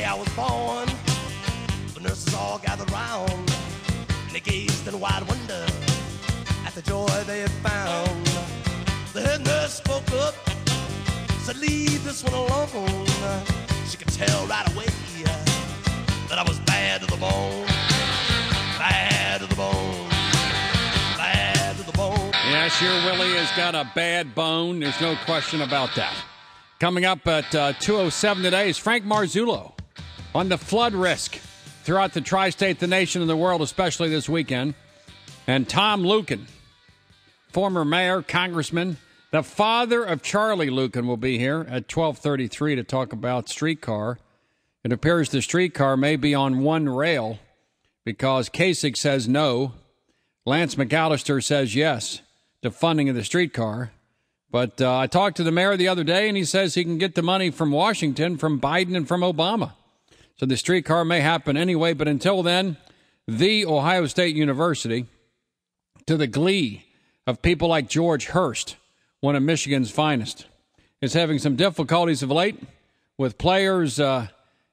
I was born, the nurses all gathered round, and they gazed in wide wonder at the joy they had found. The head nurse spoke up, said, leave this one alone. She could tell right away that I was bad to the bone, bad to the bone, bad to the bone. Yes, your Willie has got a bad bone. There's no question about that. Coming up at 2:07 today is Frank Marzullo on the flood risk throughout the tri-state, the nation, and the world, especially this weekend. And Tom Lukin, former mayor, congressman, the father of Charlie Lukin, will be here at 12:33 to talk about streetcar. It appears the streetcar may be on one rail because Kasich says no. Lance McAlister says yes to funding of the streetcar. But I talked to the mayor the other day, and he says he can get the money from Washington, from Biden, and from Obama. So the streetcar may happen anyway. But until then, the Ohio State University, to the glee of people like George Hurst, one of Michigan's finest, is having some difficulties of late with players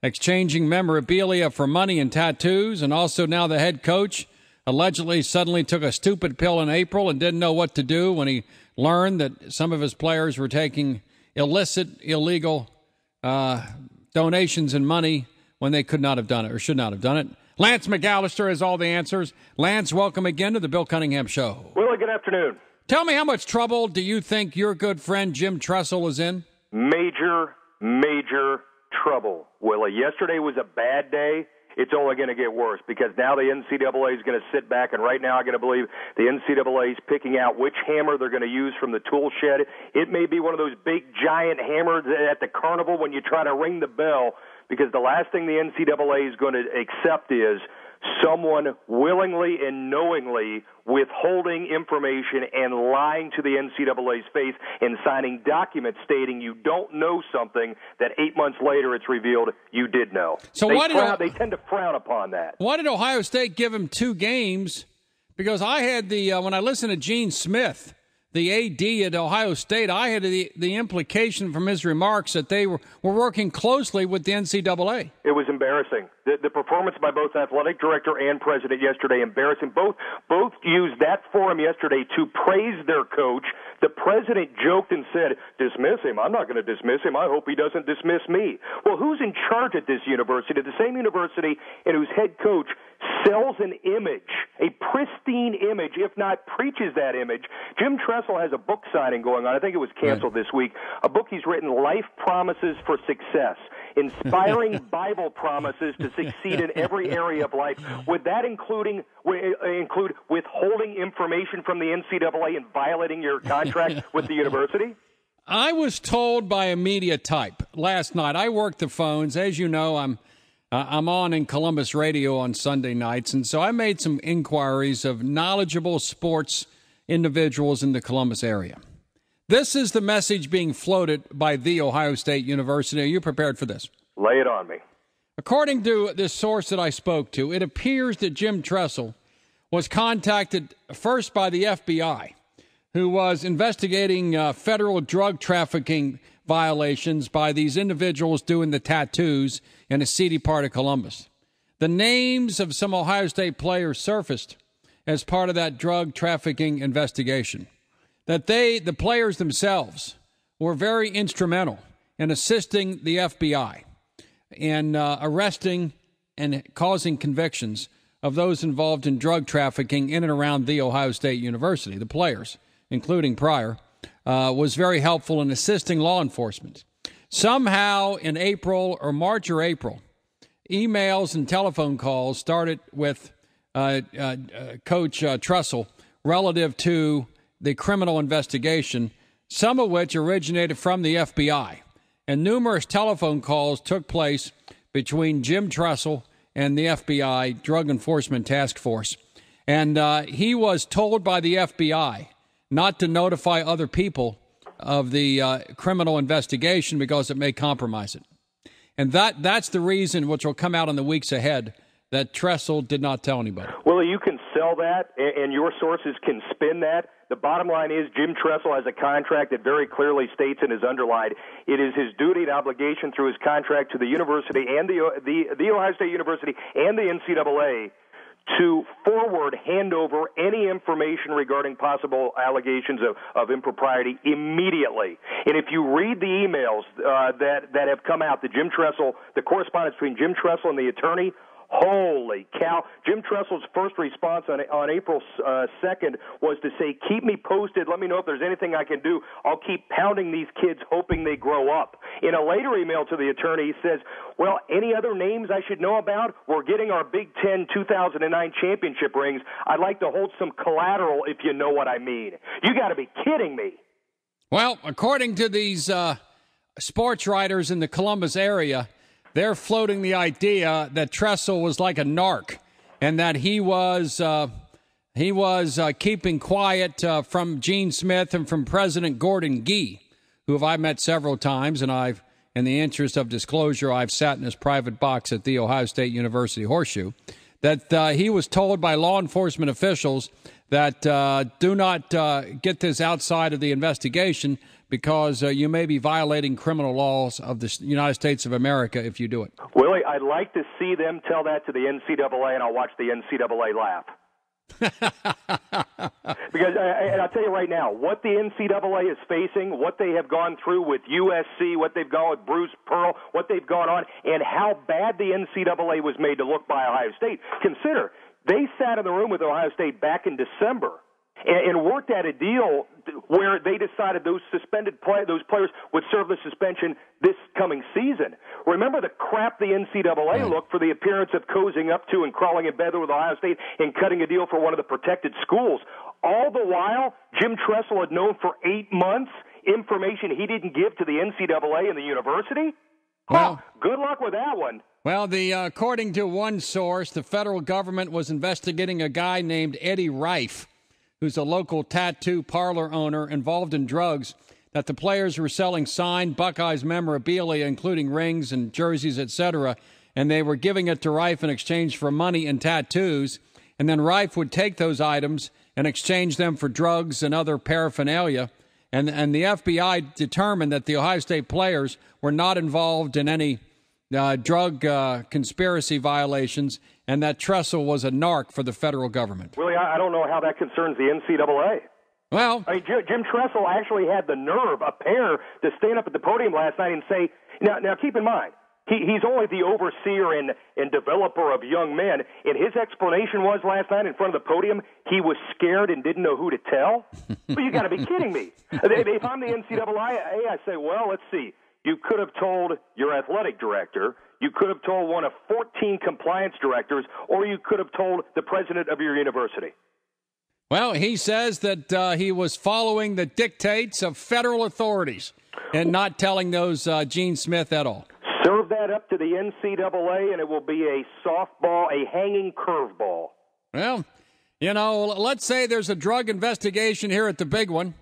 exchanging memorabilia for money and tattoos. And also now the head coach allegedly suddenly took a stupid pill in April and didn't know what to do when he learned that some of his players were taking illicit, illegal donations and money when they could not have done it or should not have done it. Lance McAlister has all the answers. Lance, welcome again to the Bill Cunningham Show. Willie, good afternoon. Tell me, how much trouble do you think your good friend Jim Tressel is in? Major, major trouble, Willie. Yesterday was a bad day. It's only going to get worse because now the NCAA is going to sit back, and right now I got to believe the NCAA is picking out which hammer they're going to use from the tool shed. It may be one of those big, giant hammers at the carnival when you try to ring the bell, because the last thing the NCAA is going to accept is someone willingly and knowingly withholding information and lying to the NCAA's face and signing documents stating you don't know something that 8 months later it's revealed you did know. So they tend to frown upon that. Why did Ohio State give him 2 games? Because I had when I listened to Gene Smith, the AD at Ohio State, I had the implication from his remarks that they were working closely with the NCAA. It was embarrassing. The performance by both athletic director and president yesterday, embarrassing. Both used that forum yesterday to praise their coach. The president joked and said, dismiss him. I'm not going to dismiss him. I hope he doesn't dismiss me. Well, who's in charge at this university? The same university and whose head coach sells an image, a pristine image, if not preaches that image. Jim Tressel has a book signing going on. I think it was canceled this week. A book he's written, Life Promises for Success. Inspiring Bible promises to succeed in every area of life. Would that include withholding information from the NCAA and violating your contract with the university? I was told by a media type last night. I work the phones. As you know, I'm on in Columbus radio on Sunday nights, and so I made some inquiries of knowledgeable sports individuals in the Columbus area. This is the message being floated by The Ohio State University. Are you prepared for this? Lay it on me. According to this source that I spoke to, it appears that Jim Tressel was contacted first by the FBI, who was investigating federal drug trafficking violations by these individuals doing the tattoos in a seedy part of Columbus. The names of some Ohio State players surfaced as part of that drug trafficking investigation. That the players themselves, were very instrumental in assisting the FBI in arresting and causing convictions of those involved in drug trafficking in and around The Ohio State University. The players, including Pryor, was very helpful in assisting law enforcement. Somehow in March or April, emails and telephone calls started with Coach Tressel relative to the criminal investigation, some of which originated from the FBI. And numerous telephone calls took place between Jim Tressel and the FBI Drug Enforcement Task Force. And he was told by the FBI not to notify other people of the criminal investigation because it may compromise it. And that's the reason, which will come out in the weeks ahead, that Tressel did not tell anybody. Well, you can sell that, and your sources can spin that The bottom line is Jim Tressel has a contract that very clearly states and is underlined it is his duty and obligation through his contract to the university and the Ohio State University and the NCAA to hand over any information regarding possible allegations of impropriety immediately. And if you read the emails that have come out, the correspondence between Jim Tressel and the attorney, holy cow. Jim Tressel's first response on April 2nd was to say, keep me posted. Let me know if there's anything I can do. I'll keep pounding these kids, hoping they grow up. In a later email to the attorney, he says, well, any other names I should know about? We're getting our Big Ten 2009 championship rings. I'd like to hold some collateral, if you know what I mean. You got to be kidding me. Well, according to these sports writers in the Columbus area, they're floating the idea that Tressel was like a narc and that he was keeping quiet from Gene Smith and from President Gordon Gee, who I've met several times, and in the interest of disclosure, I've sat in his private box at the Ohio State University Horseshoe, that he was told by law enforcement officials that do not get this outside of the investigation because you may be violating criminal laws of the United States of America if you do it. Willie, I'd like to see them tell that to the NCAA, and I'll watch the NCAA laugh. Because I'll tell you right now, what the NCAA is facing, what they have gone through with USC, what they've gone with Bruce Pearl, what they've gone on, and how bad the NCAA was made to look by Ohio State. Consider, they sat in the room with Ohio State back in December and worked out a deal where they decided those players would serve the suspension this coming season. Remember the crap the NCAA looked for the appearance of cozying up to and crawling in bed with Ohio State and cutting a deal for one of the protected schools. All the while, Jim Tressel had known for 8 months information he didn't give to the NCAA and the university? Well, good luck with that one. Well, according to one source, the federal government was investigating a guy named Eddie Rife, who's a local tattoo parlor owner involved in drugs, that the players were selling signed Buckeyes memorabilia, including rings and jerseys, etc., and they were giving it to Rife in exchange for money and tattoos, and then Rife would take those items and exchange them for drugs and other paraphernalia, and the FBI determined that the Ohio State players were not involved in any drug conspiracy violations, and that Tressel was a narc for the federal government. Really, I don't know how that concerns the NCAA. Well, I mean, Jim Tressel actually had the nerve, to stand up at the podium last night and say, now keep in mind, he's only the overseer and developer of young men, and his explanation was last night in front of the podium, he was scared and didn't know who to tell? Well, you got to be kidding me. If I'm the NCAA, I say, well, let's see. You could have told your athletic director, you could have told one of 14 compliance directors, or you could have told the president of your university. Well, he says that he was following the dictates of federal authorities and not telling those Gene Smith at all. Serve that up to the NCAA, and it will be a softball, a hanging curveball. Well, let's say there's a drug investigation here at the big one,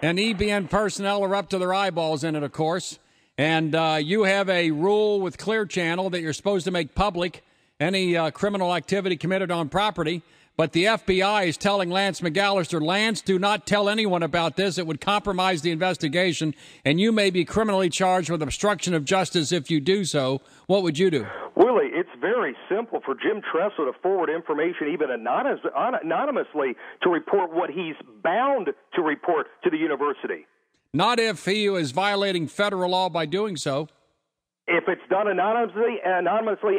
and EBN personnel are up to their eyeballs in it, of course. And you have a rule with Clear Channel that you're supposed to make public any criminal activity committed on property. But the FBI is telling Lance McAlister, Lance, do not tell anyone about this. It would compromise the investigation, and you may be criminally charged with obstruction of justice if you do so. What would you do? Willie, it's very simple for Jim Tressel to forward information even anonymously to report what he's bound to report to the university. Not if he is violating federal law by doing so. If it's done anonymously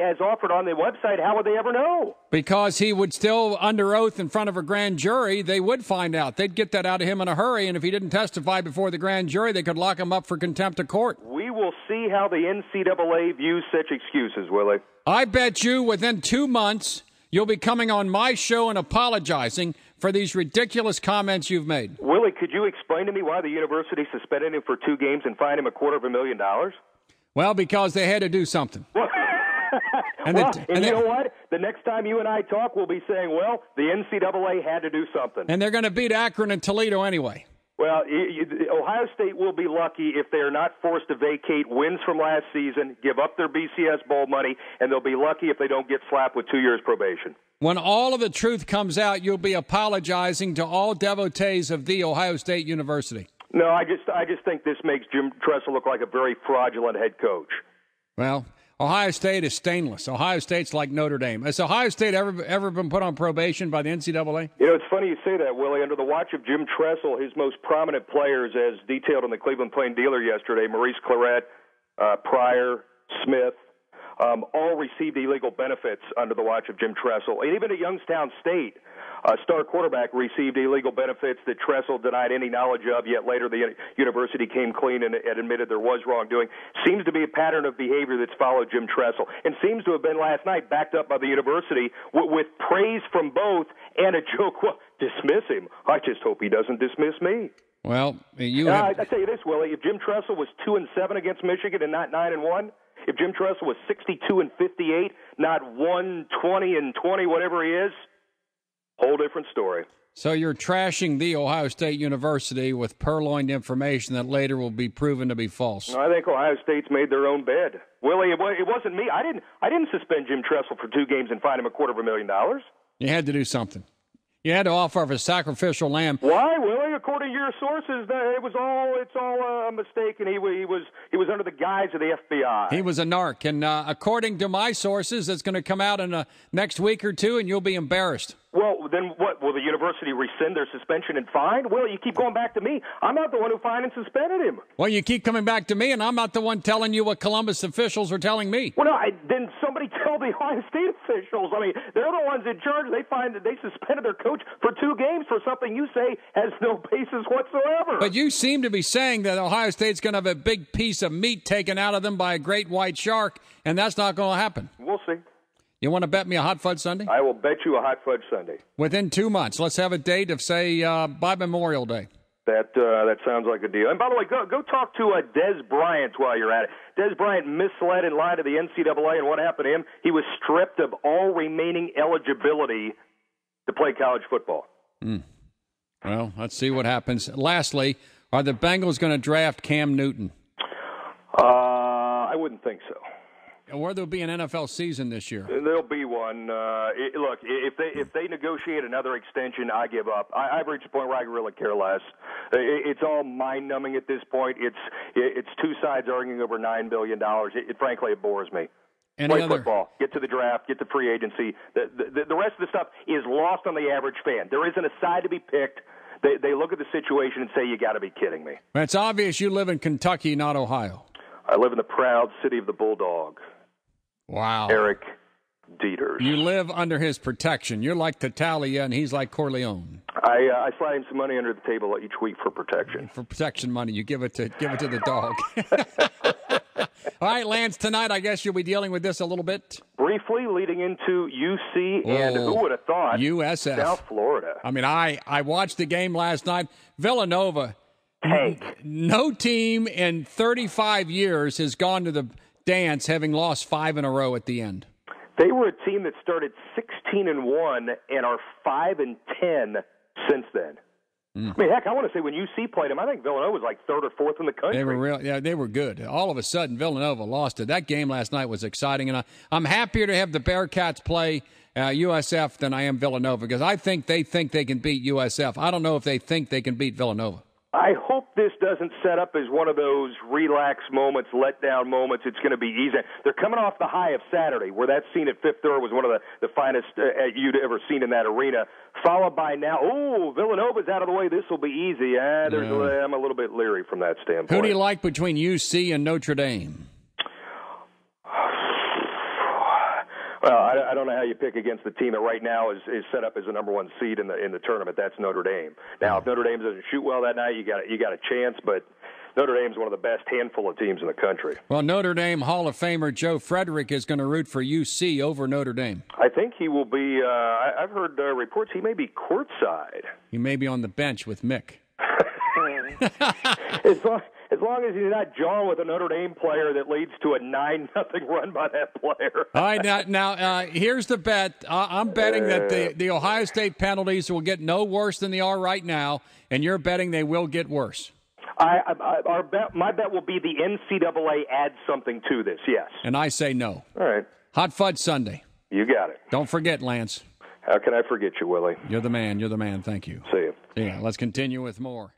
as offered on the website, how would they ever know? Because he would still, under oath in front of a grand jury, they would find out. They'd get that out of him in a hurry, and if he didn't testify before the grand jury, they could lock him up for contempt of court. We will see how the NCAA views such excuses, Willie. I bet you within 2 months you'll be coming on my show and apologizing for these ridiculous comments you've made. Willie, could you explain to me why the university suspended him for 2 games and fined him $250,000? Well, because they had to do something. And you know what? The next time you and I talk, we'll be saying, well, the NCAA had to do something. And they're going to beat Akron and Toledo anyway. Well, Ohio State will be lucky if they are not forced to vacate wins from last season, give up their BCS bowl money, and they'll be lucky if they don't get slapped with 2 years probation. When all of the truth comes out, you'll be apologizing to all devotees of the Ohio State University. No, I just think this makes Jim Tressel look like a very fraudulent head coach. Well, Ohio State is stainless. Ohio State's like Notre Dame. Has Ohio State ever been put on probation by the NCAA? You know, it's funny you say that, Willie. Under the watch of Jim Tressel, his most prominent players, as detailed in the Cleveland Plain Dealer yesterday, Maurice Claret, Pryor, Smith, all received illegal benefits under the watch of Jim Tressel. And even at Youngstown State, star quarterback received illegal benefits that Tressel denied any knowledge of, yet later the university came clean and admitted there was wrongdoing. Seems to be a pattern of behavior that's followed Jim Tressel, and seems to have been last night backed up by the university with praise from both and a joke. Well, dismiss him. I just hope he doesn't dismiss me. Well, I tell you this, Willie, if Jim Tressel was 2-7 against Michigan and not 9-1, if Jim Tressel was 62-58, not 120-20, whatever he is, whole different story. So you're trashing the Ohio State University with purloined information that later will be proven to be false. I think Ohio State's made their own bed. Willie, it wasn't me. I didn't suspend Jim Tressel for 2 games and fine him $250,000. You had to do something. You had to offer up a sacrificial lamb. Why, Willie? According to your sources, it's all a mistake, and he was under the guise of the FBI. He was a narc, and according to my sources, it's going to come out in the next week or two, and you'll be embarrassed. Well, then what? Will the university rescind their suspension and fine? Well, you keep going back to me. I'm not the one who fined and suspended him. Well, you keep coming back to me, and I'm not the one telling you what Columbus officials were telling me. Well, no, then somebody tell the Ohio State officials. I mean, they're the ones in charge. They find that they suspended their coach for 2 games for something you say has no basis whatsoever. But you seem to be saying that Ohio State's going to have a big piece of meat taken out of them by a great white shark, and that's not going to happen. We'll see. You want to bet me a hot fudge sundae? I will bet you a hot fudge sundae. Within 2 months. Let's have a date of, say, by Memorial Day. That sounds like a deal. And by the way, go talk to Des Bryant while you're at it. Des Bryant misled and lied to the NCAA, and what happened to him? He was stripped of all remaining eligibility to play college football. Well, let's see what happens. Lastly, are the Bengals going to draft Cam Newton? I wouldn't think so. Or there'll be an NFL season this year. There'll be one. Look, if they negotiate another extension, I give up. I've reached a point where I really care less. It's all mind-numbing at this point. It's 2 sides arguing over $9 billion. Frankly, it bores me. Play football. Get to the draft. Get to free agency. The rest of the stuff is lost on the average fan. There isn't a side to be picked. They look at the situation and say, you got to be kidding me. It's obvious you live in Kentucky, not Ohio. I live in the proud city of the Bulldog. Wow. Eric Dieters. You live under his protection. You're like Tattaglia, and he's like Corleone. I slide him some money under the table each week for protection. For protection money, you give it to the dog. All right, Lance, tonight I guess you'll be dealing with this a little bit. Briefly, leading into UC and who would have thought? USF. South Florida. I mean, I watched the game last night. Villanova. Tank. No team in 35 years has gone to the dance having lost 5 in a row at the end. They were a team that started 16-1 and are 5-10 since then. I mean, heck, I want to say when UC played them, I think Villanova was like 3rd or 4th in the country. They were good. All of a sudden, Villanova lost it. That game last night was exciting, and I'm happier to have the Bearcats play USF than I am Villanova because I think they can beat USF. I don't know if they think they can beat Villanova. I hope this doesn't set up as one of those relax moments, letdown moments. It's going to be easy. They're coming off the high of Saturday, where that scene at Fifth Third was one of the finest you'd ever seen in that arena, followed by now, Villanova's out of the way. This will be easy. I'm a little bit leery from that standpoint. Who do you like between UC and Notre Dame? Well, I don't know how you pick against the team that right now is set up as the number 1 seed in the tournament. That's Notre Dame. Now, if Notre Dame doesn't shoot well that night, you got a chance. But Notre Dame's one of the best handful of teams in the country. Well, Notre Dame Hall of Famer Joe Frederick is going to root for UC over Notre Dame. I think he will be. I've heard reports he may be courtside. He may be on the bench with Mick. as long as he's not jawing with a Notre Dame player that leads to a 9-0 run by that player. All right, now here's the bet. I'm betting that the Ohio State penalties will get no worse than they are right now, and you're betting they will get worse. My bet will be the NCAA adds something to this, yes. And I say no. All right. Hot Fudge Sunday. You got it. Don't forget, Lance. How can I forget you, Willie? You're the man. You're the man. Thank you. See you. Yeah, let's continue with more.